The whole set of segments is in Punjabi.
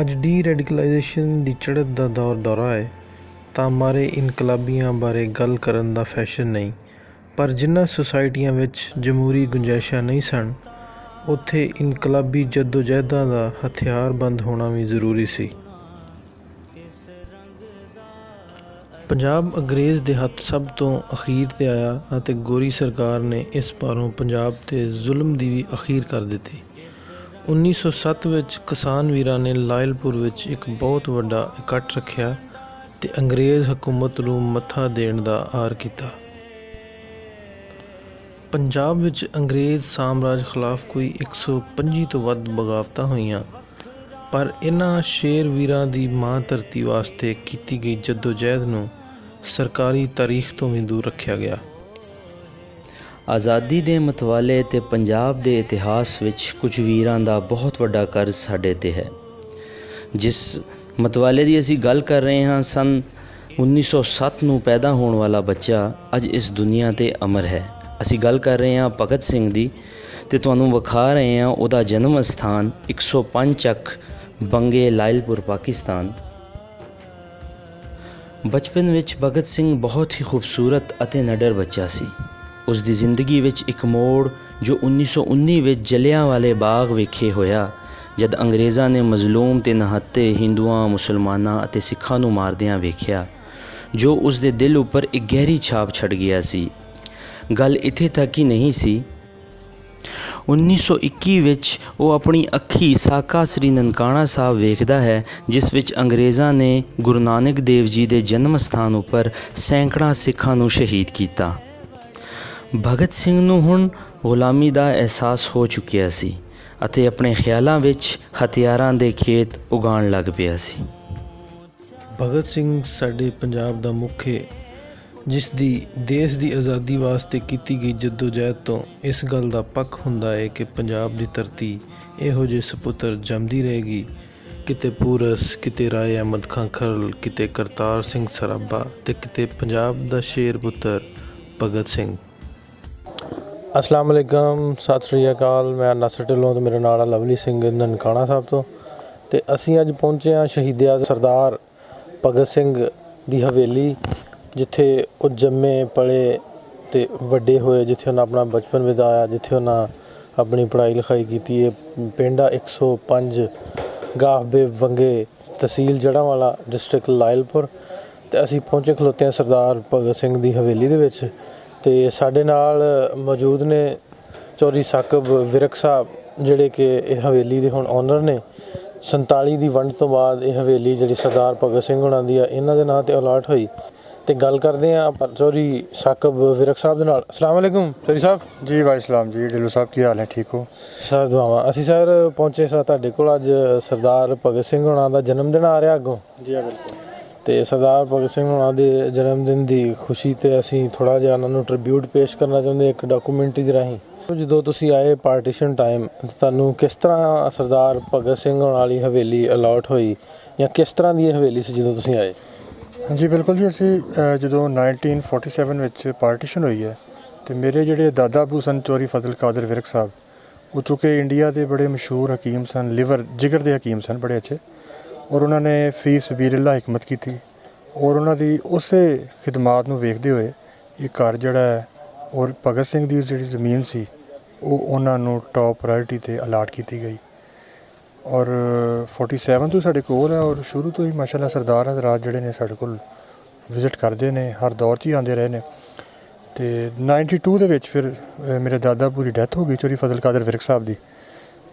ਅੱਜ ਡੀ ਰੈਡੀਕਲਾਈਜੇਸ਼ਨ ਦੀ ਚੜ੍ਹਤ ਦਾ ਦੌਰਾ ਹੈ ਤਾਂ ਮਾਰੇ ਇਨਕਲਾਬੀਆਂ ਬਾਰੇ ਗੱਲ ਕਰਨ ਦਾ ਫੈਸ਼ਨ ਨਹੀਂ, ਪਰ ਜਿਨ੍ਹਾਂ ਸੁਸਾਇਟੀਆਂ ਵਿੱਚ ਜਮਹੂਰੀ ਗੁੰਜਾਇਸ਼ਾਂ ਨਹੀਂ ਸਨ, ਉੱਥੇ ਇਨਕਲਾਬੀ ਜੱਦੋ-ਜਹਿਦਾਂ ਦਾ ਹਥਿਆਰਬੰਦ ਹੋਣਾ ਵੀ ਜ਼ਰੂਰੀ ਸੀ। ਪੰਜਾਬ ਅੰਗਰੇਜ਼ ਦੇ ਹੱਥ ਸਭ ਤੋਂ ਅਖੀਰ 'ਤੇ ਆਇਆ ਅਤੇ ਗੋਰੀ ਸਰਕਾਰ ਨੇ ਇਸ ਪਾਰੋਂ ਪੰਜਾਬ 'ਤੇ ਜ਼ੁਲਮ ਦੀ ਵੀ ਅਖੀਰ ਕਰ ਦਿੱਤੀ। 1907 ਵਿੱਚ ਕਿਸਾਨ ਵੀਰਾਂ ਨੇ ਲਾਇਲਪੁਰ ਵਿੱਚ ਇੱਕ ਬਹੁਤ ਵੱਡਾ ਇਕੱਠ ਰੱਖਿਆ ਅਤੇ ਅੰਗਰੇਜ਼ ਹਕੂਮਤ ਨੂੰ ਮੱਥਾ ਦੇਣ ਦਾ ਆਰ ਕੀਤਾ। ਪੰਜਾਬ ਵਿੱਚ ਅੰਗਰੇਜ਼ ਸਾਮਰਾਜ ਖਿਲਾਫ ਕੋਈ 125 ਤੋਂ ਵੱਧ ਬਗਾਵਤਾਂ ਹੋਈਆਂ, ਪਰ ਇਹਨਾਂ ਸ਼ੇਰ ਵੀਰਾਂ ਦੀ ਮਾਂ ਧਰਤੀ ਵਾਸਤੇ ਕੀਤੀ ਗਈ ਜੱਦੋ-ਜਹਿਦ ਨੂੰ ਸਰਕਾਰੀ ਤਾਰੀਖ ਤੋਂ ਵੀ ਦੂਰ ਰੱਖਿਆ ਗਿਆ। ਆਜ਼ਾਦੀ ਦੇ ਮਤਵਾਲੇ ਅਤੇ ਪੰਜਾਬ ਦੇ ਇਤਿਹਾਸ ਵਿੱਚ ਕੁਝ ਵੀਰਾਂ ਦਾ ਬਹੁਤ ਵੱਡਾ ਕਰਜ਼ ਸਾਡੇ 'ਤੇ ਹੈ। ਜਿਸ ਮਤਵਾਲੇ ਦੀ ਅਸੀਂ ਗੱਲ ਕਰ ਰਹੇ ਹਾਂ, ਸੰਨ 1907 ਨੂੰ ਪੈਦਾ ਹੋਣ ਵਾਲਾ ਬੱਚਾ ਅੱਜ ਇਸ ਦੁਨੀਆ 'ਤੇ ਅਮਰ ਹੈ। ਅਸੀਂ ਗੱਲ ਕਰ ਰਹੇ ਹਾਂ ਭਗਤ ਸਿੰਘ ਦੀ, ਅਤੇ ਤੁਹਾਨੂੰ ਵਿਖਾ ਰਹੇ ਹਾਂ ਉਹਦਾ ਜਨਮ ਅਸਥਾਨ 105 ਚੱਕ ਬੰਗੇ, ਲਾਇਲਪੁਰ, ਪਾਕਿਸਤਾਨ। ਬਚਪਨ ਵਿੱਚ ਭਗਤ ਸਿੰਘ ਬਹੁਤ ਹੀ ਖੂਬਸੂਰਤ ਅਤੇ ਨਿਡਰ ਬੱਚਾ ਸੀ। ਉਸ ਦੀ ਜ਼ਿੰਦਗੀ ਵਿੱਚ ਇੱਕ ਮੋੜ ਜੋ 1919 ਵਿੱਚ ਜਲਿਆਂਵਾਲੇ ਬਾਗ ਵਿਖੇ ਹੋਇਆ, ਜਦ ਅੰਗਰੇਜ਼ਾਂ ਨੇ ਮਜ਼ਲੂਮ ਅਤੇ ਨਿਹੱਥੇ ਹਿੰਦੂਆਂ, ਮੁਸਲਮਾਨਾਂ ਅਤੇ ਸਿੱਖਾਂ ਨੂੰ ਮਾਰਦਿਆਂ ਵੇਖਿਆ, ਜੋ ਉਸ ਦੇ ਦਿਲ ਉੱਪਰ ਇੱਕ ਗਹਿਰੀ ਛਾਪ ਛੱਡ ਗਿਆ ਸੀ। ਗੱਲ ਇੱਥੇ ਤੱਕ ਹੀ ਨਹੀਂ ਸੀ। 1921 ਵਿੱਚ ਉਹ ਆਪਣੀ ਅੱਖੀਂ ਸਾਕਾ ਸ੍ਰੀ ਨਨਕਾਣਾ ਸਾਹਿਬ ਵੇਖਦਾ ਹੈ, ਜਿਸ ਵਿੱਚ ਅੰਗਰੇਜ਼ਾਂ ਨੇ ਗੁਰੂ ਨਾਨਕ ਦੇਵ ਜੀ ਦੇ ਜਨਮ ਸਥਾਨ ਉੱਪਰ ਸੈਂਕੜਾਂ ਸਿੱਖਾਂ ਨੂੰ ਸ਼ਹੀਦ ਕੀਤਾ। ਭਗਤ ਸਿੰਘ ਨੂੰ ਹੁਣ ਗੁਲਾਮੀ ਦਾ ਅਹਿਸਾਸ ਹੋ ਚੁੱਕਿਆ ਸੀ ਅਤੇ ਆਪਣੇ ਖਿਆਲਾਂ ਵਿੱਚ ਹਥਿਆਰਾਂ ਦੇ ਖੇਤ ਉਗਾਉਣ ਲੱਗ ਪਿਆ ਸੀ। ਭਗਤ ਸਿੰਘ ਸਾਡੇ ਪੰਜਾਬ ਦਾ ਮੁੱਖ ਹੈ, ਜਿਸ ਦੀ ਦੇਸ਼ ਦੀ ਆਜ਼ਾਦੀ ਵਾਸਤੇ ਕੀਤੀ ਗਈ ਜੱਦੋ-ਜਹਿਦ ਤੋਂ ਇਸ ਗੱਲ ਦਾ ਪੱਕ ਹੁੰਦਾ ਹੈ ਕਿ ਪੰਜਾਬ ਦੀ ਧਰਤੀ ਇਹੋ ਜਿਹੇ ਸਪੁੱਤਰ ਜੰਮਦੀ ਰਹੇਗੀ, ਕਿਤੇ ਪੂਰਸ, ਕਿਤੇ ਰਾਏ ਅਹਿਮਦ ਖਾਂ ਖਰਲ, ਕਿਤੇ ਕਰਤਾਰ ਸਿੰਘ ਸਰਾਭਾ ਅਤੇ ਕਿਤੇ ਪੰਜਾਬ ਦਾ ਸ਼ੇਰ ਪੁੱਤਰ ਭਗਤ ਸਿੰਘ। ਅਸਲਾਮ ਵਾਲੇਕਮ, ਸਤਿ ਸ਼੍ਰੀ ਅਕਾਲ। ਮੈਂ ਨਾਸਰ ਢਿੱਲੋਂ ਅਤੇ ਮੇਰੇ ਨਾਲ ਲਵਲੀ ਸਿੰਘ ਨਨਕਾਣਾ ਸਾਹਿਬ ਤੋਂ, ਅਤੇ ਅਸੀਂ ਅੱਜ ਪਹੁੰਚੇ ਹਾਂ ਸ਼ਹੀਦ ਆਜ਼ਮ ਸਰਦਾਰ ਭਗਤ ਸਿੰਘ ਦੀ ਹਵੇਲੀ, ਜਿੱਥੇ ਉਹ ਜੰਮੇ ਪਲੇ ਅਤੇ ਵੱਡੇ ਹੋਏ, ਜਿੱਥੇ ਉਹਨਾਂ ਆਪਣਾ ਬਚਪਨ ਬਿਤਾਇਆ, ਜਿੱਥੇ ਉਹਨਾਂ ਆਪਣੀ ਪੜ੍ਹਾਈ ਲਿਖਾਈ ਕੀਤੀ ਹੈ। ਪਿੰਡ ਆ 105 ਗਾਹਬੇ ਬੰਗੇ, ਤਹਿਸੀਲ ਜੜ੍ਹਾਂਵਾਲਾ, ਡਿਸਟ੍ਰਿਕਟ ਲਾਇਲਪੁਰ, ਅਤੇ ਅਸੀਂ ਪਹੁੰਚੇ ਖਲੋਤੇ ਹਾਂ ਸਰਦਾਰ ਭਗਤ ਸਿੰਘ ਦੀ ਹਵੇਲੀ ਦੇ ਵਿੱਚ। ਅਤੇ ਸਾਡੇ ਨਾਲ ਮੌਜੂਦ ਨੇ ਚੌਧਰੀ ਸਾਕਬ ਵਿਰਕ ਸਾਹਿਬ, ਜਿਹੜੇ ਕਿ ਇਹ ਹਵੇਲੀ ਦੇ ਹੁਣ ਓਨਰ ਨੇ। 47 ਦੀ ਵੰਡ ਤੋਂ ਬਾਅਦ ਇਹ ਹਵੇਲੀ ਜਿਹੜੀ ਸਰਦਾਰ ਭਗਤ ਸਿੰਘ ਹੋਣਾ ਦੀ ਆ, ਇਹਨਾਂ ਦੇ ਨਾਂ 'ਤੇ ਅਲਾਟ ਹੋਈ। ਅਤੇ ਗੱਲ ਕਰਦੇ ਹਾਂ ਚੌਧਰੀ ਸਾਕਬ ਵਿਰਕ ਸਾਹਿਬ ਦੇ ਨਾਲ। ਅਸਲਾਮ ਵਾਲੇਕੁਮ ਚੌਧਰੀ ਸਾਹਿਬ। ਜੀ ਵਾਈ ਸਲਾਮ ਜੀ, ਢਿੱਲੋਂ ਸਾਹਿਬ ਕੀ ਹਾਲ ਹੈ? ਠੀਕ ਹੋ ਸਰ? ਦੁਆਵਾਂ। ਅਸੀਂ ਸਰ ਪਹੁੰਚੇ ਸਰ ਤੁਹਾਡੇ ਕੋਲ, ਅੱਜ ਸਰਦਾਰ ਭਗਤ ਸਿੰਘ ਹੋਣਾ ਦਾ ਜਨਮ ਦਿਨ ਆ ਰਿਹਾ ਅੱਗੋਂ। ਜੀ ਬਿਲਕੁਲ। ਅਤੇ ਸਰਦਾਰ ਭਗਤ ਸਿੰਘ ਹੋਣਾ ਦੇ ਜਨਮ ਦਿਨ ਦੀ ਖੁਸ਼ੀ 'ਤੇ ਅਸੀਂ ਥੋੜ੍ਹਾ ਜਿਹਾ ਉਹਨਾਂ ਨੂੰ ਟ੍ਰਿਬਿਊਟ ਪੇਸ਼ ਕਰਨਾ ਚਾਹੁੰਦੇ ਇੱਕ ਡਾਕੂਮੈਂਟਰੀ ਦੇ ਰਾਹੀਂ। ਜਦੋਂ ਤੁਸੀਂ ਆਏ ਪਾਰਟੀਸ਼ਨ ਟਾਈਮ, ਤੁਹਾਨੂੰ ਕਿਸ ਤਰ੍ਹਾਂ ਸਰਦਾਰ ਭਗਤ ਸਿੰਘ ਹੋਣਾ ਵਾਲੀ ਹਵੇਲੀ ਅਲਾਟ ਹੋਈ, ਜਾਂ ਕਿਸ ਤਰ੍ਹਾਂ ਦੀ ਇਹ ਹਵੇਲੀ ਸੀ ਜਦੋਂ ਤੁਸੀਂ ਆਏ? ਹਾਂਜੀ ਬਿਲਕੁਲ ਜੀ, ਅਸੀਂ ਜਦੋਂ 1947 ਵਿੱਚ ਪਾਰਟੀਸ਼ਨ ਹੋਈ ਹੈ, ਅਤੇ ਮੇਰੇ ਜਿਹੜੇ ਦਾਦਾ ਅਬੂ ਸਨ ਚੌਧਰੀ ਫਜ਼ਲ ਕਾਦਰ ਵਿਰਕ ਸਾਹਿਬ, ਉਹ ਚੂँਕਿ ਇੰਡੀਆ ਦੇ ਬੜੇ ਮਸ਼ਹੂਰ ਹਕੀਮ ਸਨ, ਲਿਵਰ ਜਿਗਰ ਦੇ ਹਕੀਮ ਸਨ ਬੜੇ ਅੱਛੇ, ਔਰ ਉਹਨਾਂ ਨੇ ਫੀ ਸਬੀਲਿਲ੍ਲਾਹ ਹਿਕਮਤ ਕੀਤੀ, ਔਰ ਉਹਨਾਂ ਦੀ ਉਸੇ ਖਿਦਮਾਤ ਨੂੰ ਵੇਖਦੇ ਹੋਏ ਇਹ ਘਰ ਜਿਹੜਾ ਹੈ, ਔਰ ਭਗਤ ਸਿੰਘ ਦੀ ਜਿਹੜੀ ਜ਼ਮੀਨ ਸੀ, ਉਹ ਉਹਨਾਂ ਨੂੰ ਟੋਪ ਪ੍ਰਾਇਰਟੀ 'ਤੇ ਅਲਾਟ ਕੀਤੀ ਗਈ। ਔਰ 47 ਤੋਂ ਸਾਡੇ ਕੋਲ ਹੈ, ਔਰ ਸ਼ੁਰੂ ਤੋਂ ਹੀ ਮਾਸ਼ਾਅੱਲਾ ਸਰਦਾਰ ਹਜ਼ਰਾਤ ਜਿਹੜੇ ਨੇ ਸਾਡੇ ਕੋਲ ਵਿਜ਼ਿਟ ਕਰਦੇ ਨੇ, ਹਰ ਦੌਰ 'ਚ ਹੀ ਆਉਂਦੇ ਰਹੇ ਨੇ। ਅਤੇ 92 ਦੇ ਵਿੱਚ ਫਿਰ ਮੇਰੇ ਦਾਦਾ ਅਬੂ ਦੀ ਡੈਥ ਹੋ ਗਈ, ਚੌਧਰੀ ਫਜ਼ਲ ਕਾਦਰ ਵਿਰਕ ਸਾਹਿਬ ਦੀ।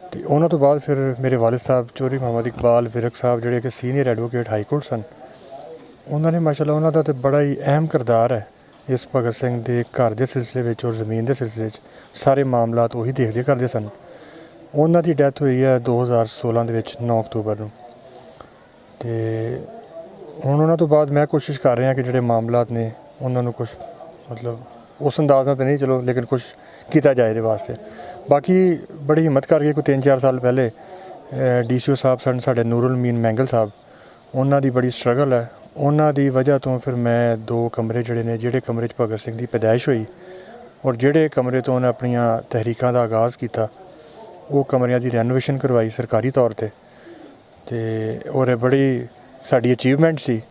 ਅਤੇ ਉਹਨਾਂ ਤੋਂ ਬਾਅਦ ਫਿਰ ਮੇਰੇ ਵਾਲਿਦ ਸਾਹਿਬ ਚੌਧਰੀ ਮੁਹੰਮਦ ਇਕਬਾਲ ਵਿਰਕ ਸਾਹਿਬ, ਜਿਹੜੇ ਕਿ ਸੀਨੀਅਰ ਐਡਵੋਕੇਟ ਹਾਈ ਕੋਰਟ ਸਨ, ਉਹਨਾਂ ਨੇ ਮਾਸ਼ਾਅੱਲਾ ਉਹਨਾਂ ਦਾ ਤਾਂ ਬੜਾ ਹੀ ਅਹਿਮ ਕਿਰਦਾਰ ਹੈ ਇਸ ਭਗਤ ਸਿੰਘ ਦੇ ਘਰ ਦੇ ਸਿਲਸਿਲੇ ਵਿੱਚ ਔਰ ਜ਼ਮੀਨ ਦੇ ਸਿਲਸਿਲੇ ਵਿੱਚ। ਸਾਰੇ ਮਾਮਲਾਤ ਉਹੀ ਦੇਖਦੇ ਕਰਦੇ ਸਨ। ਉਹਨਾਂ ਦੀ ਡੈਥ ਹੋਈ ਹੈ 2016 ਦੇ ਵਿੱਚ 9 ਅਕਤੂਬਰ ਨੂੰ। ਅਤੇ ਹੁਣ ਉਹਨਾਂ ਤੋਂ ਬਾਅਦ ਮੈਂ ਕੋਸ਼ਿਸ਼ ਕਰ ਰਿਹਾ ਕਿ ਜਿਹੜੇ ਮਾਮਲਾਤ ਨੇ ਉਹਨਾਂ ਨੂੰ ਕੁਛ ਮਤਲਬ ਉਸ ਅੰਦਾਜ਼ ਨਾਲ ਤਾਂ ਨਹੀਂ, ਚਲੋ, ਲੇਕਿਨ ਕੁਛ ਕੀਤਾ ਜਾਏ ਇਹਦੇ ਵਾਸਤੇ। ਬਾਕੀ ਬੜੀ ਹਿੰਮਤ ਕਰਕੇ ਕੋਈ 3-4 ਸਾਲ ਪਹਿਲੇ DCO ਸਾਹਿਬ ਸਨ ਸਾਡੇ ਨੂਰੁਲ ਅਮੀਨ ਮੈਂਗਲ ਸਾਹਿਬ, ਉਹਨਾਂ ਦੀ ਬੜੀ ਸਟਰਗਲ ਹੈ। ਉਹਨਾਂ ਦੀ ਵਜ੍ਹਾ ਤੋਂ ਫਿਰ ਮੈਂ 2 ਕਮਰੇ ਜਿਹੜੇ ਨੇ, ਜਿਹੜੇ ਕਮਰੇ 'ਚ ਭਗਤ ਸਿੰਘ ਦੀ ਪੈਦਾਇਸ਼ ਹੋਈ ਔਰ ਜਿਹੜੇ ਕਮਰੇ ਤੋਂ ਉਹਨੇ ਆਪਣੀਆਂ ਤਹਿਰੀਕਾਂ ਦਾ ਆਗਾਜ਼ ਕੀਤਾ, ਉਹ ਕਮਰਿਆਂ ਦੀ ਰੈਨੋਵੇਸ਼ਨ ਕਰਵਾਈ ਸਰਕਾਰੀ ਤੌਰ 'ਤੇ। ਤੇ ਔਰ ਇਹ ਬੜੀ ਸਾਡੀ ਅਚੀਵਮੈਂਟ ਸੀ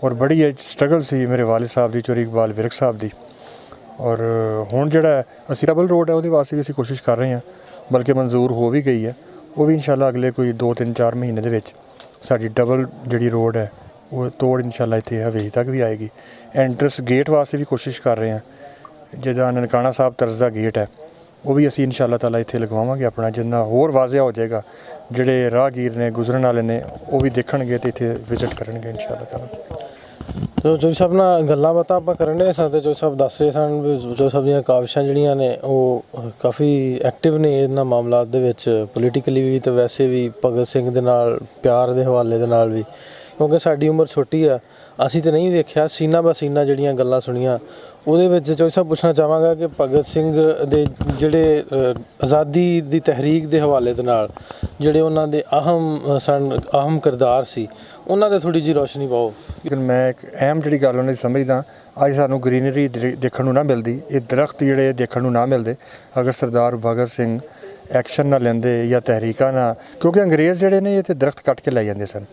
ਔਰ ਬੜੀ ਸਟਰਗਲ ਸੀ ਮੇਰੇ ਵਾਲਿਦ ਸਾਹਿਬ ਦੀ, ਚੌਧਰੀ ਇਕਬਾਲ ਵਿਰਕ ਸਾਹਿਬ ਦੀ। ਔਰ ਹੁਣ ਜਿਹੜਾ ਅਸੀਂ ਡਬਲ ਰੋਡ ਹੈ ਉਹਦੇ ਵਾਸਤੇ ਵੀ ਅਸੀਂ ਕੋਸ਼ਿਸ਼ ਕਰ ਰਹੇ ਹਾਂ, ਬਲਕਿ ਮਨਜ਼ੂਰ ਹੋ ਵੀ ਗਈ ਹੈ। ਉਹ ਵੀ ਇਨਸ਼ਾਅੱਲਾ ਅਗਲੇ ਕੋਈ 2-3-4 ਮਹੀਨੇ ਦੇ ਵਿੱਚ ਸਾਡੀ ਡਬਲ ਜਿਹੜੀ ਰੋਡ ਹੈ ਉਹ ਤੋੜ ਇਨਸ਼ਾਅੱਲਾ ਇੱਥੇ ਹਵੇਲੀ ਤੱਕ ਵੀ ਆਏਗੀ। ਐਂਟਰੈਂਸ ਗੇਟ ਵਾਸਤੇ ਵੀ ਕੋਸ਼ਿਸ਼ ਕਰ ਰਹੇ ਹਾਂ, ਜਿਹਦਾ ਨਨਕਾਣਾ ਸਾਹਿਬ ਤਰਜ਼ ਦਾ ਗੇਟ ਹੈ ਉਹ ਵੀ ਅਸੀਂ ਇਨਸ਼ਾਅੱਲਾ ਤਾਲਾ ਇੱਥੇ ਲਗਵਾਵਾਂਗੇ ਆਪਣਾ, ਜਿੰਨਾ ਹੋਰ ਵਾਜ਼ਿਆ ਹੋ ਜਾਏਗਾ। ਜਿਹੜੇ ਰਾਹਗੀਰ ਨੇ, ਗੁਜ਼ਰਨ ਵਾਲੇ ਨੇ, ਉਹ ਵੀ ਦੇਖਣਗੇ ਤੇ ਇੱਥੇ ਵਿਜ਼ਿਟ ਕਰਨਗੇ ਇਨਸ਼ਾਅੱਲਾ ਤਾਲਾ। ਚੌਧਰੀ ਸਾਹਿਬ ਨਾਲ ਗੱਲਾਂ ਬਾਤਾਂ ਆਪਾਂ ਕਰਨ ਦੇ ਸਾਂ ਤੇ ਚੌਧਰੀ ਸਾਹਿਬ ਦੱਸ ਰਹੇ ਸਨ ਵੀ ਚੌਧਰੀ ਸਾਹਿਬ ਦੀਆਂ ਕਾਵਿਸ਼ਾਂ ਜਿਹੜੀਆਂ ਨੇ ਉਹ ਕਾਫੀ ਐਕਟਿਵ ਨੇ ਇਹਨਾਂ ਮਾਮਲਾਤ ਦੇ ਵਿੱਚ, ਪੋਲੀਟੀਕਲੀ ਵੀ ਤੇ ਵੈਸੇ ਵੀ ਭਗਤ ਸਿੰਘ ਦੇ ਨਾਲ ਪਿਆਰ ਦੇ ਹਵਾਲੇ ਦੇ ਨਾਲ ਵੀ, ਕਿਉਂਕਿ ਸਾਡੀ ਉਮਰ ਛੋਟੀ ਆ, ਅਸੀਂ ਤਾਂ ਨਹੀਂ ਦੇਖਿਆ, ਸੀਨਾ ਬਸੀਨਾ ਜਿਹੜੀਆਂ ਗੱਲਾਂ ਸੁਣੀਆਂ ਉਹਦੇ ਵਿੱਚ ਚੌਧਰੀ ਸਾਹਿਬ ਪੁੱਛਣਾ ਚਾਹਾਂਗਾ ਕਿ ਭਗਤ ਸਿੰਘ ਦੇ ਜਿਹੜੇ ਆਜ਼ਾਦੀ ਦੀ ਤਹਿਰੀਕ ਦੇ ਹਵਾਲੇ ਦੇ ਨਾਲ ਜਿਹੜੇ ਉਹਨਾਂ ਦੇ ਅਹਿਮ ਕਿਰਦਾਰ ਸੀ, ਉਹਨਾਂ 'ਤੇ ਥੋੜ੍ਹੀ ਜਿਹੀ ਰੋਸ਼ਨੀ ਪਾਓ। ਲੇਕਿਨ ਮੈਂ ਇੱਕ ਅਹਿਮ ਜਿਹੜੀ ਗੱਲ ਉਹਨਾਂ ਦੀ ਸਮਝਦਾ, ਅੱਜ ਸਾਨੂੰ ਗ੍ਰੀਨਰੀ ਦੇਖਣ ਨੂੰ ਨਾ ਮਿਲਦੀ, ਇਹ ਦਰਖਤ ਜਿਹੜੇ ਦੇਖਣ ਨੂੰ ਨਾ ਮਿਲਦੇ ਅਗਰ ਸਰਦਾਰ ਭਗਤ ਸਿੰਘ ਐਕਸ਼ਨ ਨਾ ਲੈਂਦੇ ਜਾਂ ਤਹਿਰੀਕਾਂ ਨਾ, ਕਿਉਂਕਿ ਅੰਗਰੇਜ਼ ਜਿਹੜੇ ਨੇ ਇਹ ਤੇ ਦਰਖਤ ਕੱਟ ਕੇ ਲੈ ਜਾਂਦੇ ਸਨ।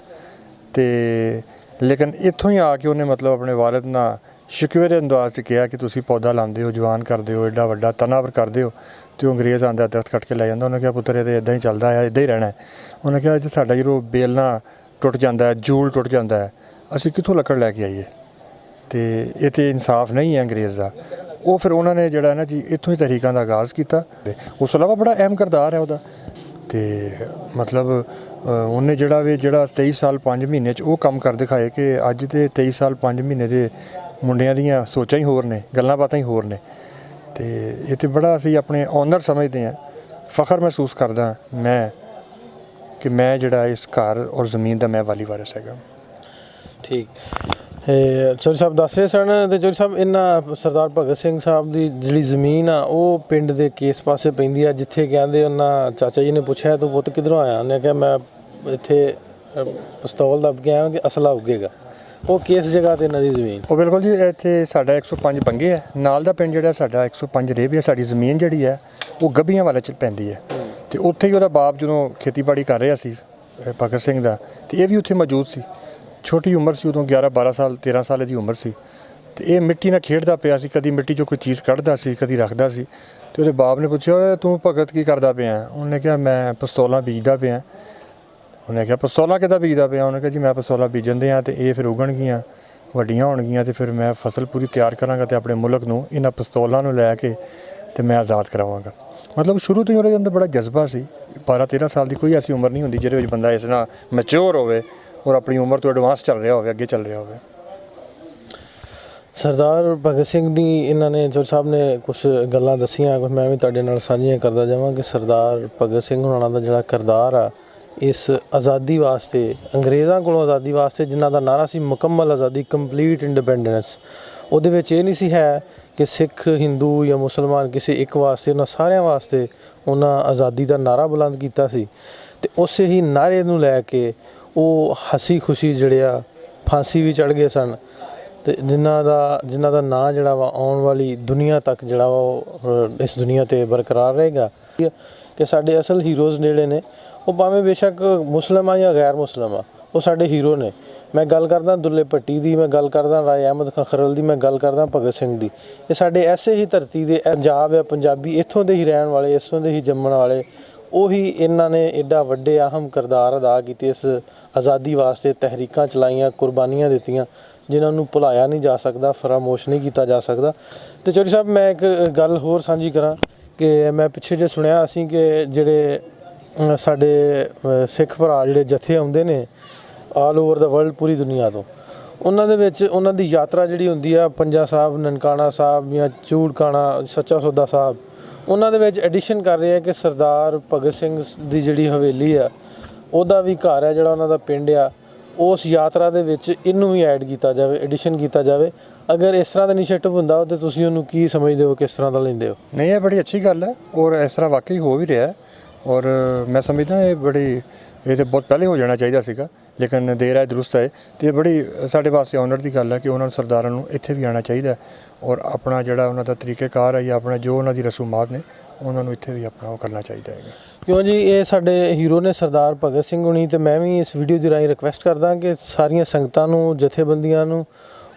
ਤੇ ਲੇਕਿਨ ਇੱਥੋਂ ਹੀ ਆ ਕੇ ਉਹਨੇ ਮਤਲਬ ਆਪਣੇ ਵਾਲਿਦ ਨਾਲ ਸ਼ਿਕਵੇ ਦੇ ਅੰਦਾਜ਼ 'ਚ ਕਿਹਾ ਕਿ ਤੁਸੀਂ ਪੌਦਾ ਲਾਉਂਦੇ ਹੋ, ਜਵਾਨ ਕਰਦੇ ਹੋ, ਐਡਾ ਵੱਡਾ ਤਨਾਵਰ ਕਰਦੇ ਹੋ, ਤੇ ਉਹ ਅੰਗਰੇਜ਼ ਆਉਂਦਾ ਦਰਖਤ ਕੱਟ ਕੇ ਲੈ ਜਾਂਦਾ। ਉਹਨੇ ਕਿਹਾ ਪੁੱਤਰ ਇਹ ਤਾਂ ਇੱਦਾਂ ਹੀ ਚੱਲਦਾ ਆ, ਇੱਦਾਂ ਹੀ ਰਹਿਣਾ ਹੈ। ਉਹਨੇ ਕਿਹਾ ਜੇ ਸਾਡਾ ਜਦੋਂ ਬੇਲਣਾ ਟੁੱਟ ਜਾਂਦਾ ਹੈ, ਜੂਲ ਟੁੱਟ ਜਾਂਦਾ ਹੈ, ਅਸੀਂ ਕਿੱਥੋਂ ਲੱਕੜ ਲੈ ਕੇ ਆਈਏ? ਤੇ ਇਹ ਤਾਂ ਇਨਸਾਫ ਨਹੀਂ ਹੈ ਅੰਗਰੇਜ਼ ਦਾ। ਉਹ ਫਿਰ ਉਹਨਾਂ ਨੇ ਜਿਹੜਾ ਨਾ ਜੀ ਇੱਥੋਂ ਹੀ ਤਹਿਰੀਕਾਂ ਦਾ ਆਗਾਜ਼ ਕੀਤਾ। ਉਸ ਤੋਂ ਇਲਾਵਾ ਬੜਾ ਅਹਿਮ ਕਿਰਦਾਰ ਹੈ ਉਹਦਾ, ਤੇ ਮਤਲਬ ਉਹਨੇ ਜਿਹੜਾ 23 ਸਾਲ 5 ਮਹੀਨੇ 'ਚ ਉਹ ਕੰਮ ਕਰ ਦਿਖਾਏ ਕਿ ਅੱਜ ਤੇ 23 ਸਾਲ 5 ਮਹੀਨੇ ਦੇ ਮੁੰਡਿਆਂ ਦੀਆਂ ਸੋਚਾਂ ਹੀ ਹੋਰ ਨੇ, ਗੱਲਾਂ ਬਾਤਾਂ ਹੀ ਹੋਰ ਨੇ। ਤੇ ਇਹ ਤੇ ਬੜਾ ਅਸੀਂ ਆਪਣੇ ਔਨਰ ਸਮਝਦੇ ਹਾਂ, ਫਖਰ ਮਹਿਸੂਸ ਕਰਦਾ ਮੈਂ ਕਿ ਮੈਂ ਜਿਹੜਾ ਇਸ ਘਰ ਔਰ ਜ਼ਮੀਨ ਦਾ ਮੈਂ ਵਾਲੀ ਵਾਰਿਸ ਹੈਗਾ। ਠੀਕ। ਚੌਧਰੀ ਸਾਹਿਬ ਦੱਸ ਰਹੇ ਸਨ ਤੇ ਚੌਧਰੀ ਸਾਹਿਬ ਇਹਨਾਂ ਸਰਦਾਰ ਭਗਤ ਸਿੰਘ ਸਾਹਿਬ ਦੀ ਜਿਹੜੀ ਜ਼ਮੀਨ ਆ ਉਹ ਪਿੰਡ ਦੇ ਕੇਸ ਪਾਸੇ ਪੈਂਦੀ ਆ, ਜਿੱਥੇ ਕਹਿੰਦੇ ਉਹਨਾਂ ਚਾਚਾ ਜੀ ਨੇ ਪੁੱਛਿਆ ਤੂੰ ਪੁੱਤ ਕਿੱਧਰੋਂ ਆਇਆ? ਉਹਨੇ ਕਿਹਾ ਮੈਂ ਇੱਥੇ ਪਿਸਤੌਲ ਦੱਬ ਕੇ ਆਇਆ ਕਿ ਅਸਲਾ ਉੱਗੇਗਾ। ਉਹ ਕਿਸ ਜਗ੍ਹਾ ਤੇ ਇਹਨਾਂ ਦੀ ਜ਼ਮੀਨ? ਉਹ ਬਿਲਕੁਲ ਜੀ ਇੱਥੇ ਸਾਡਾ 105 ਬੰਗੇ ਹੈ, ਨਾਲ ਦਾ ਪਿੰਡ ਜਿਹੜਾ ਸਾਡਾ 105 ਰੇਬ ਹੈ। ਸਾਡੀ ਜ਼ਮੀਨ ਜਿਹੜੀ ਹੈ ਉਹ ਗੱਭੀਆਂ ਵਾਲੇ 'ਚ ਪੈਂਦੀ ਹੈ, ਤੇ ਉੱਥੇ ਹੀ ਉਹਦਾ ਬਾਪ ਜਦੋਂ ਖੇਤੀਬਾੜੀ ਕਰ ਰਿਹਾ ਸੀ ਭਗਤ ਸਿੰਘ ਦਾ, ਤੇ ਇਹ ਵੀ ਉੱਥੇ ਮੌਜੂਦ ਸੀ। ਛੋਟੀ ਉਮਰ ਸੀ ਉਦੋਂ, 11-12 ਸਾਲ 13 ਸਾਲ ਦੀ ਉਮਰ ਸੀ, ਤੇ ਇਹ ਮਿੱਟੀ ਨਾਲ ਖੇਡਦਾ ਪਿਆ ਸੀ, ਕਦੀ ਮਿੱਟੀ 'ਚੋਂ ਕੋਈ ਚੀਜ਼ ਕੱਢਦਾ ਸੀ, ਕਦੀ ਰੱਖਦਾ ਸੀ। ਤੇ ਉਹਦੇ ਬਾਪ ਨੇ ਪੁੱਛਿਆ ਓਏ ਤੂੰ ਭਗਤ ਕੀ ਕਰਦਾ ਪਿਆ? ਉਹਨੇ ਕਿਹਾ ਮੈਂ ਪਿਸਤੌਲਾਂ ਬੀਜਦਾ ਪਿਆ। ਉਹਨੇ ਕਿਹਾ ਪਿਸਤੌਲਾਂ ਕਿੱਦਾਂ ਬੀਜਦਾ ਪਿਆ? ਉਹਨੇ ਕਿਹਾ ਜੀ ਮੈਂ ਪਿਸਤੌਲਾਂ ਬੀਜਣ ਦੇ ਹਾਂ, ਤੇ ਇਹ ਫਿਰ ਉਗਣਗੀਆਂ, ਵੱਡੀਆਂ ਹੋਣਗੀਆਂ, ਤੇ ਫਿਰ ਮੈਂ ਫਸਲ ਪੂਰੀ ਤਿਆਰ ਕਰਾਂਗਾ ਤੇ ਆਪਣੇ ਮੁਲਕ ਨੂੰ ਇਹਨਾਂ ਪਿਸਤੌਲਾਂ ਨੂੰ ਲੈ ਕੇ ਤੇ ਮੈਂ ਆਜ਼ਾਦ ਕਰਾਵਾਂਗਾ। ਮਤਲਬ ਸ਼ੁਰੂ ਤੋਂ ਹੀ ਉਹਦੇ ਅੰਦਰ ਬੜਾ ਜਜ਼ਬਾ ਸੀ। 12-13 ਸਾਲ ਦੀ ਕੋਈ ਐਸੀ ਉਮਰ ਨਹੀਂ ਹੁੰਦੀ ਜਿਹਦੇ ਵਿੱਚ ਬੰਦਾ ਇਸ ਨਾਲ ਮੈਚਿਓਰ ਹੋਵੇ ਔਰ ਆਪਣੀ ਉਮਰ ਤੋਂ ਐਡਵਾਂਸ ਚੱਲ ਰਿਹਾ ਹੋਵੇ, ਅੱਗੇ ਚੱਲ ਰਿਹਾ ਹੋਵੇ। ਸਰਦਾਰ ਭਗਤ ਸਿੰਘ ਦੀ ਇਹਨਾਂ ਨੇ ਚੌਧਰੀ ਸਾਹਿਬ ਨੇ ਕੁਝ ਗੱਲਾਂ ਦੱਸੀਆਂ, ਕੁਝ ਮੈਂ ਵੀ ਤੁਹਾਡੇ ਨਾਲ ਸਾਂਝੀਆਂ ਕਰਦਾ ਜਾਵਾਂ ਕਿ ਸਰਦਾਰ ਭਗਤ ਸਿੰਘ ਹੋਣਾ ਦਾ ਜਿਹੜਾ ਕਿਰਦਾਰ ਆ ਇਸ ਆਜ਼ਾਦੀ ਵਾਸਤੇ, ਅੰਗਰੇਜ਼ਾਂ ਕੋਲੋਂ ਆਜ਼ਾਦੀ ਵਾਸਤੇ ਜਿਨ੍ਹਾਂ ਦਾ ਨਾਰਾ ਸੀ ਮੁਕੰਮਲ ਆਜ਼ਾਦੀ, ਕੰਪਲੀਟ ਇੰਡੀਪੈਂਡੈਂਸ, ਉਹਦੇ ਵਿੱਚ ਇਹ ਨਹੀਂ ਸੀ ਹੈ ਕਿ ਸਿੱਖ, ਹਿੰਦੂ ਜਾਂ ਮੁਸਲਮਾਨ ਕਿਸੇ ਇੱਕ ਵਾਸਤੇ, ਉਹਨਾਂ ਸਾਰਿਆਂ ਵਾਸਤੇ ਉਹਨਾਂ ਆਜ਼ਾਦੀ ਦਾ ਨਾਰਾ ਬੁਲੰਦ ਕੀਤਾ ਸੀ। ਤੇ ਉਸੇ ਹੀ ਨਾਰੇ ਨੂੰ ਲੈ ਕੇ ਉਹ ਹੱਸੀ ਖੁਸ਼ੀ ਜਿਹੜੇ ਆ ਫਾਂਸੀ ਵੀ ਚੜ੍ਹ ਗਏ ਸਨ, ਤੇ ਜਿਨ੍ਹਾਂ ਦਾ ਨਾਂ ਜਿਹੜਾ ਵਾ ਆਉਣ ਵਾਲੀ ਦੁਨੀਆ ਤੱਕ ਜਿਹੜਾ ਵਾ ਉਹ ਇਸ ਦੁਨੀਆ 'ਤੇ ਬਰਕਰਾਰ ਰਹੇਗਾ ਕਿ ਸਾਡੇ ਅਸਲ ਹੀਰੋਜ਼ ਜਿਹੜੇ ਨੇ ਉਹ ਭਾਵੇਂ ਬੇਸ਼ੱਕ ਮੁਸਲਿਮ ਆ ਜਾਂ ਗੈਰ ਮੁਸਲਿਮ ਆ, ਉਹ ਸਾਡੇ ਹੀਰੋ ਨੇ। ਮੈਂ ਗੱਲ ਕਰਦਾ ਦੁੱਲੇ ਭੱਟੀ ਦੀ, ਮੈਂ ਗੱਲ ਕਰਦਾ ਰਾਏ ਅਹਿਮਦ ਖਖਰਲ ਦੀ, ਮੈਂ ਗੱਲ ਕਰਦਾ ਭਗਤ ਸਿੰਘ ਦੀ। ਇਹ ਸਾਡੇ ਐਸੇ ਹੀ ਧਰਤੀ ਦੇ ਪੰਜਾਬ ਆ, ਪੰਜਾਬੀ ਇੱਥੋਂ ਦੇ ਹੀ ਰਹਿਣ ਵਾਲੇ, ਇੱਥੋਂ ਦੇ ਹੀ ਜੰਮਣ ਵਾਲੇ, ਉਹੀ ਇਹਨਾਂ ਨੇ ਐਡਾ ਵੱਡੇ ਅਹਿਮ ਕਿਰਦਾਰ ਅਦਾ ਕੀਤੇ ਇਸ ਆਜ਼ਾਦੀ ਵਾਸਤੇ, ਤਹਿਰੀਕਾਂ ਚਲਾਈਆਂ, ਕੁਰਬਾਨੀਆਂ ਦਿੱਤੀਆਂ, ਜਿਨ੍ਹਾਂ ਨੂੰ ਭੁਲਾਇਆ ਨਹੀਂ ਜਾ ਸਕਦਾ, ਫਰਾਮੋਸ਼ ਨਹੀਂ ਕੀਤਾ ਜਾ ਸਕਦਾ। ਤੇ ਚੌਧਰੀ ਸਾਹਿਬ ਮੈਂ ਇੱਕ ਗੱਲ ਹੋਰ ਸਾਂਝੀ ਕਰਾਂ ਕਿ ਮੈਂ ਪਿੱਛੇ ਜੇ ਸੁਣਿਆ ਅਸੀਂ ਕਿ ਜਿਹੜੇ ਸਾਡੇ ਸਿੱਖ ਭਰਾ ਜਿਹੜੇ ਜਥੇ ਆਉਂਦੇ ਨੇ ਆਲ ਓਵਰ ਦਾ ਵਰਲਡ, ਪੂਰੀ ਦੁਨੀਆ ਤੋਂ, ਉਹਨਾਂ ਦੇ ਵਿੱਚ ਉਹਨਾਂ ਦੀ ਯਾਤਰਾ ਜਿਹੜੀ ਹੁੰਦੀ ਆ ਪੰਜਾ ਸਾਹਿਬ, ਨਨਕਾਣਾ ਸਾਹਿਬ ਜਾਂ ਚੂੜਕਾਣਾ, ਸੱਚਾ ਸੌਦਾ ਸਾਹਿਬ, ਉਹਨਾਂ ਦੇ ਵਿੱਚ ਐਡੀਸ਼ਨ ਕਰ ਰਹੇ ਆ ਕਿ ਸਰਦਾਰ ਭਗਤ ਸਿੰਘ ਦੀ ਜਿਹੜੀ ਹਵੇਲੀ ਆ, ਉਹਦਾ ਵੀ ਘਰ ਹੈ ਜਿਹੜਾ ਉਹਨਾਂ ਦਾ ਪਿੰਡ ਆ, ਉਸ ਯਾਤਰਾ ਦੇ ਵਿੱਚ ਇਹਨੂੰ ਵੀ ਐਡ ਕੀਤਾ ਜਾਵੇ, ਐਡੀਸ਼ਨ ਕੀਤਾ ਜਾਵੇ। ਅਗਰ ਇਸ ਤਰ੍ਹਾਂ ਦਾ ਇਨੀਸ਼ੀਏਟਿਵ ਹੁੰਦਾ ਤਾਂ ਤੁਸੀਂ ਉਹਨੂੰ ਕੀ ਸਮਝਦੇ ਹੋ, ਕਿਸ ਤਰ੍ਹਾਂ ਦਾ ਲੈਂਦੇ ਹੋ? ਨਹੀਂ, ਇਹ ਬੜੀ ਅੱਛੀ ਗੱਲ ਹੈ ਔਰ ਇਸ ਤਰ੍ਹਾਂ ਵਾਕਈ ਹੋ ਵੀ ਰਿਹਾ, ਔਰ ਮੈਂ ਸਮਝਦਾ ਇਹ ਤਾਂ ਬਹੁਤ ਪਹਿਲੇ ਹੋ ਜਾਣਾ ਚਾਹੀਦਾ ਸੀਗਾ। ਲੇਕਿਨ ਦੇਰ ਹੈ ਦਰੁਸਤ ਹੈ। ਅਤੇ ਇਹ ਬੜੀ ਸਾਡੇ ਵਾਸਤੇ ਆਨਰ ਦੀ ਗੱਲ ਹੈ ਕਿ ਉਹਨਾਂ ਨੂੰ ਸਰਦਾਰਾਂ ਨੂੰ ਇੱਥੇ ਵੀ ਆਉਣਾ ਚਾਹੀਦਾ ਔਰ ਆਪਣਾ ਜਿਹੜਾ ਉਹਨਾਂ ਦਾ ਤਰੀਕੇਕਾਰ ਹੈ ਜਾਂ ਆਪਣਾ ਜੋ ਉਹਨਾਂ ਦੀ ਰਸੂਮਾਤ ਨੇ ਉਹਨਾਂ ਨੂੰ ਇੱਥੇ ਵੀ ਆਪਣਾ ਉਹ ਕਰਨਾ ਚਾਹੀਦਾ ਹੈਗਾ। ਕਿਉਂ ਜੀ, ਇਹ ਸਾਡੇ ਹੀਰੋ ਨੇ ਸਰਦਾਰ ਭਗਤ ਸਿੰਘ ਹੁਣੀ, ਅਤੇ ਮੈਂ ਵੀ ਇਸ ਵੀਡੀਓ ਦੇ ਰਾਹੀਂ ਰਿਕੁਐਸਟ ਕਰਦਾ ਕਿ ਸਾਰੀਆਂ ਸੰਗਤਾਂ ਨੂੰ, ਜਥੇਬੰਦੀਆਂ ਨੂੰ,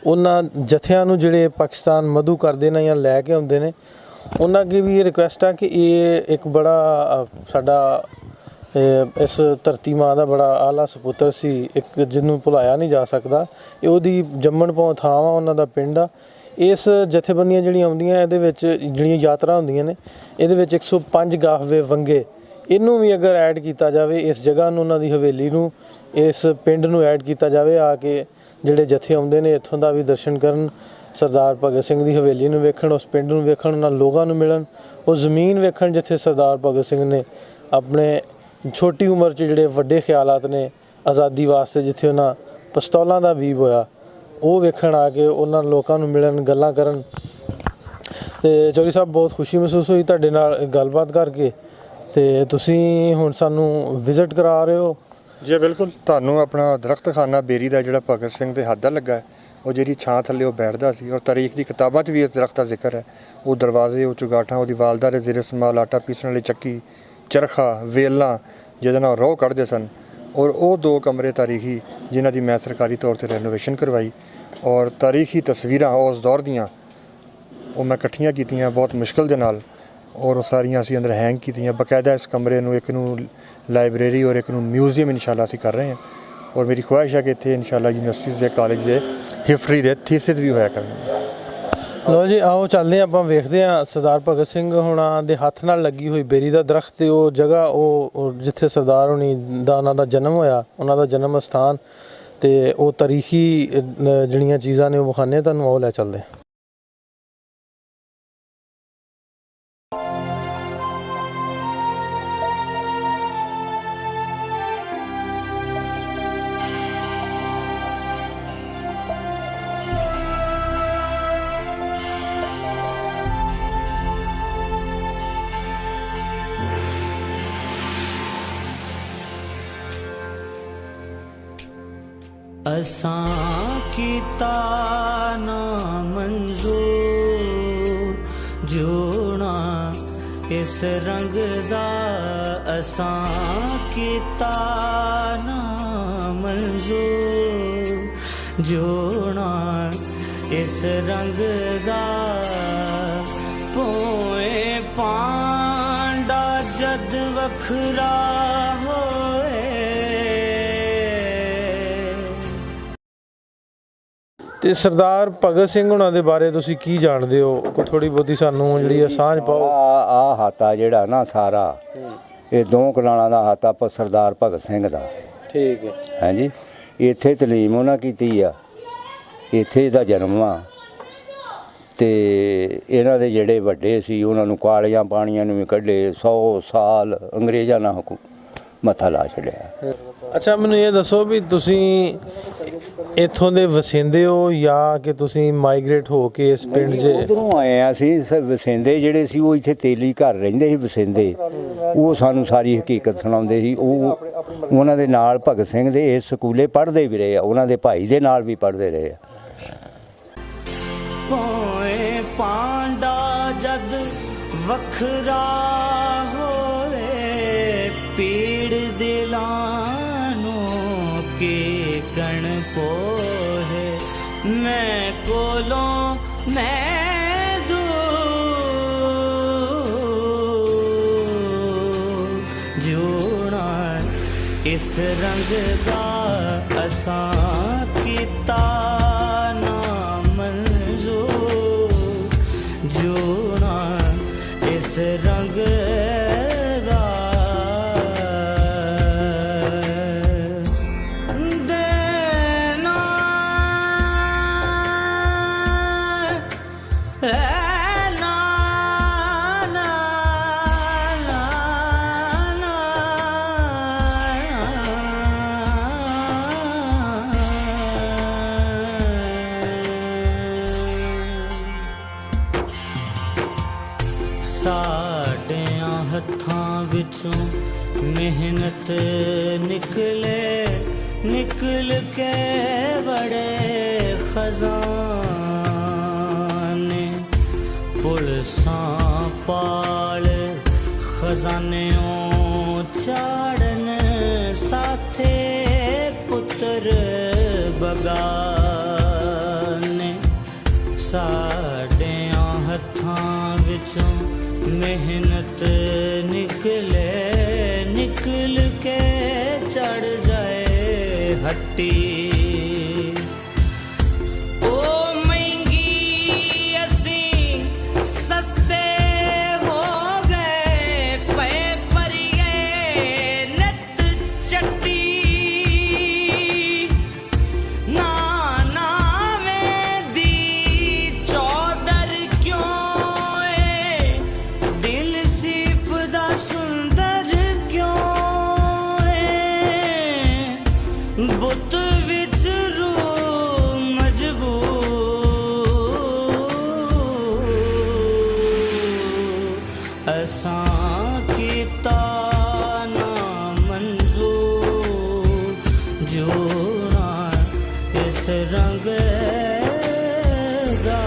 ਉਹਨਾਂ ਜਥਿਆਂ ਨੂੰ ਜਿਹੜੇ ਪਾਕਿਸਤਾਨ ਮਧੂ ਕਰਦੇ ਨੇ ਜਾਂ ਲੈ ਕੇ ਆਉਂਦੇ ਨੇ, ਉਹਨਾਂ ਅੱਗੇ ਵੀ ਇਹ ਰਿਕੁਐਸਟ ਆ ਕਿ ਇਹ ਇੱਕ ਬੜਾ ਸਾਡਾ ਇਸ ਧਰਤੀ ਮਾਂ ਦਾ ਬੜਾ ਆਲਾ ਸਪੁੱਤਰ ਸੀ, ਇੱਕ ਜਿਹਨੂੰ ਭੁਲਾਇਆ ਨਹੀਂ ਜਾ ਸਕਦਾ। ਇਹ ਉਹਦੀ ਜੰਮਣ ਪਾਉ ਥਾਂ ਵਾ, ਉਹਨਾਂ ਦਾ ਪਿੰਡ ਆ। ਇਸ ਜਥੇਬੰਦੀਆਂ ਜਿਹੜੀਆਂ ਆਉਂਦੀਆਂ ਇਹਦੇ ਵਿੱਚ ਜਿਹੜੀਆਂ ਯਾਤਰਾ ਹੁੰਦੀਆਂ ਨੇ, ਇਹਦੇ ਵਿੱਚ 105 ਗਾਹਵੇ ਵੰਗੇ, ਇਹਨੂੰ ਵੀ ਅਗਰ ਐਡ ਕੀਤਾ ਜਾਵੇ, ਇਸ ਜਗ੍ਹਾ ਨੂੰ, ਉਹਨਾਂ ਦੀ ਹਵੇਲੀ ਨੂੰ, ਇਸ ਪਿੰਡ ਨੂੰ ਐਡ ਕੀਤਾ ਜਾਵੇ, ਆ ਕੇ ਜਿਹੜੇ ਜਥੇ ਆਉਂਦੇ ਨੇ ਇੱਥੋਂ ਦਾ ਵੀ ਦਰਸ਼ਨ ਕਰਨ, ਸਰਦਾਰ ਭਗਤ ਸਿੰਘ ਦੀ ਹਵੇਲੀ ਨੂੰ ਵੇਖਣ, ਉਸ ਪਿੰਡ ਨੂੰ ਵੇਖਣ, ਉਹਨਾਂ ਲੋਕਾਂ ਨੂੰ ਮਿਲਣ, ਉਹ ਜ਼ਮੀਨ ਵੇਖਣ ਜਿੱਥੇ ਸਰਦਾਰ ਭਗਤ ਸਿੰਘ ਨੇ ਆਪਣੇ ਛੋਟੀ ਉਮਰ 'ਚ ਜਿਹੜੇ ਵੱਡੇ ਖਿਆਲਾਤ ਨੇ ਆਜ਼ਾਦੀ ਵਾਸਤੇ, ਜਿੱਥੇ ਉਹਨਾਂ ਪਿਸਤੌਲਾਂ ਦਾ ਬੀਬ ਹੋਇਆ, ਉਹ ਵੇਖਣ ਆ ਕੇ ਉਹਨਾਂ ਲੋਕਾਂ ਨੂੰ ਮਿਲਣ, ਗੱਲਾਂ ਕਰਨ। ਅਤੇ ਚੌਧਰੀ ਸਾਹਿਬ, ਬਹੁਤ ਖੁਸ਼ੀ ਮਹਿਸੂਸ ਹੋਈ ਤੁਹਾਡੇ ਨਾਲ ਗੱਲਬਾਤ ਕਰਕੇ, ਅਤੇ ਤੁਸੀਂ ਹੁਣ ਸਾਨੂੰ ਵਿਜ਼ਿਟ ਕਰਾ ਰਹੇ ਹੋ। ਜੀ ਬਿਲਕੁਲ, ਤੁਹਾਨੂੰ ਆਪਣਾ ਦਰਖਤਖਾਨਾ ਬੇਰੀ ਦਾ ਜਿਹੜਾ ਭਗਤ ਸਿੰਘ ਦੇ ਹੱਥ ਦਾ ਲੱਗਾ ਹੈ, ਉਹ ਜਿਹੜੀ ਛਾਂ ਥੱਲੇ ਉਹ ਬੈਠਦਾ ਸੀ ਔਰ ਤਾਰੀਖ ਦੀ ਕਿਤਾਬਾਂ 'ਚ ਵੀ ਇਸ ਦਰਖਤ ਦਾ ਜ਼ਿਕਰ ਹੈ। ਉਹ ਦਰਵਾਜ਼ੇ, ਉਹ ਚੁਗਾਠਾਂ, ਉਹਦੀ ਵਾਲਦਾ ਦੇ ਜ਼ੇਰ ਇਸਤੇਮਾਲ ਆਟਾ ਪੀਸਣ ਵਾਲੀ ਚੱਕੀ, ਚਰਖਾ, ਵੇਲਾਂ ਜਿਹਦੇ ਨਾਲ ਰੋਹ ਕੱਢਦੇ ਸਨ, ਔਰ ਉਹ 2 ਕਮਰੇ ਤਾਰੀਖੀ ਜਿਨ੍ਹਾਂ ਦੀ ਮੈਂ ਸਰਕਾਰੀ ਤੌਰ 'ਤੇ ਰੈਨੋਵੇਸ਼ਨ ਕਰਵਾਈ, ਔਰ ਤਾਰੀਖੀ ਤਸਵੀਰਾਂ ਉਸ ਦੌਰ ਦੀਆਂ ਉਹ ਮੈਂ ਇਕੱਠੀਆਂ ਕੀਤੀਆਂ ਬਹੁਤ ਮੁਸ਼ਕਿਲ ਦੇ ਨਾਲ, ਔਰ ਉਹ ਸਾਰੀਆਂ ਅਸੀਂ ਅੰਦਰ ਹੈਂਗ ਕੀਤੀਆਂ ਬਾਕਾਇਦਾ। ਇਸ ਕਮਰੇ ਨੂੰ ਇੱਕ ਨੂੰ ਲਾਇਬ੍ਰੇਰੀ ਔਰ ਇੱਕ ਨੂੰ ਮਿਊਜ਼ੀਅਮ ਇਨਸ਼ਾਅੱਲਾ ਅਸੀਂ ਕਰ ਰਹੇ ਹਾਂ, ਔਰ ਮੇਰੀ ਖੁਆਇਸ਼ ਹੈ ਕਿ ਇੱਥੇ ਇਨਸ਼ਾਅੱਲਾ ਯੂਨੀਵਰਸਿਟੀਜ਼ ਦੇ ਕਾਲਜ ਦੇ ਹਿਸਟਰੀ ਦੇ ਥੀਸਿਸ ਵੀ ਹੋਇਆ ਕਰਨਗੇ। ਲਓ ਜੀ, ਆਓ ਚੱਲਦੇ ਹਾਂ, ਆਪਾਂ ਵੇਖਦੇ ਹਾਂ ਸਰਦਾਰ ਭਗਤ ਸਿੰਘ ਹੁਣਾਂ ਦੇ ਹੱਥ ਨਾਲ ਲੱਗੀ ਹੋਈ ਬੇਰੀ ਦਾ ਦਰਖਤ, ਤੇ ਉਹ ਜਗ੍ਹਾ ਉਹ ਜਿੱਥੇ ਸਰਦਾਰ ਹੁਣੀ ਦਾ ਉਹਨਾਂ ਦਾ ਜਨਮ ਹੋਇਆ, ਉਹਨਾਂ ਦਾ ਜਨਮ ਅਸਥਾਨ, ਅਤੇ ਉਹ ਤਾਰੀਖੀ ਜਿਹੜੀਆਂ ਚੀਜ਼ਾਂ ਨੇ ਉਹ ਵਿਖਾਉਂਦੇ ਤੁਹਾਨੂੰ, ਆਓ ਲੈ ਚੱਲਦੇ ਹਾਂ। असां कीता ना मंजूर जोना इस रंग दा, असां कीता ना मंजूर जोना इस रंग दा, पोए पांडा जद वखरा होए। ਤੇ ਸਰਦਾਰ ਭਗਤ ਸਿੰਘ ਹੁਣਾਂ ਦੇ ਬਾਰੇ ਤੁਸੀਂ ਕੀ ਜਾਣਦੇ ਹੋ? ਕੋਈ ਥੋੜ੍ਹੀ ਬਹੁਤੀ ਸਾਨੂੰ ਜਿਹੜੀ ਸਾਂਝ ਪਾਓ। ਆ ਹਾਤਾ ਜਿਹੜਾ ਨਾ ਸਾਰਾ ਇਹ 2 ਕਨਾਲਾਂ ਦਾ ਹਾਤਾ ਪਰ ਸਰਦਾਰ ਭਗਤ ਸਿੰਘ ਦਾ। ਠੀਕ ਹੈ। ਹਾਂਜੀ, ਇੱਥੇ ਤਾਲੀਮ ਉਹਨਾਂ ਕੀਤੀ ਆ, ਇੱਥੇ ਦਾ ਜਨਮ ਆ, ਅਤੇ ਇਹਨਾਂ ਦੇ ਜਿਹੜੇ ਵੱਡੇ ਸੀ ਉਹਨਾਂ ਨੂੰ ਕਾਲੀਆਂ ਪਾਣੀਆਂ ਨੂੰ ਵੀ ਕੱਢੇ, 100 ਸਾਲ ਅੰਗਰੇਜ਼ਾਂ ਨਾਲ ਮੱਥਾ ਲਾ ਛੱਡਿਆ। ਅੱਛਾ, ਮੈਨੂੰ ਇਹ ਦੱਸੋ ਵੀ ਤੁਸੀਂ ਇੱਥੋਂ ਦੇ ਵਸਿੰਦੇ ਹੋ ਜਾਂ ਕਿ ਤੁਸੀਂ ਮਾਈਗ੍ਰੇਟ ਹੋ ਕੇ ਇਸ ਪਿੰਡ 'ਚ? ਉੱਧਰੋਂ ਆਏ ਆ ਅਸੀਂ। ਵਸਿੰਦੇ ਜਿਹੜੇ ਸੀ ਉਹ ਇੱਥੇ ਤੇਲੀ ਘਰ ਰਹਿੰਦੇ ਸੀ ਵਸਿੰਦੇ, ਉਹ ਸਾਨੂੰ ਸਾਰੀ ਹਕੀਕਤ ਸੁਣਾਉਂਦੇ ਸੀ। ਉਹ ਉਹਨਾਂ ਦੇ ਨਾਲ ਭਗਤ ਸਿੰਘ ਦੇ ਇਸ ਸਕੂਲੇ ਪੜ੍ਹਦੇ ਵੀ ਰਹੇ ਆ, ਉਹਨਾਂ ਦੇ ਭਾਈ ਦੇ ਨਾਲ ਵੀ ਪੜ੍ਹਦੇ ਰਹੇ ਆ। पोए पांडा जद वखरा होए, पीड़ दिलानों के कण पोहे, मैं कोलों मैं दूर जोड़ा इस रंग दा, असां कीता जोना इस रंग दा, देना ना ना ना ना ਸਾਡਿਆਂ ਹੱਥਾਂ ਵਿੱਚੋਂ ਮਿਹਨਤ ਨਿਕਲੇ, निकल के बड़े खजाने पुलसां पाल खजानियों चाड़न साथे पुत्र बगाने साडियां हत्थां विचों मेहनत निकले निकल के चढ़ जाए हट्टी ओ महंगी असी सस्ते हो गए पे परिए नत चट्टी नाना में दी चौधर क्यों है दिल सीपदा सुंदर क्यों है बुत विच रूह मजबूर असां कीता ना मंजूर जोड़ा इस रंग दा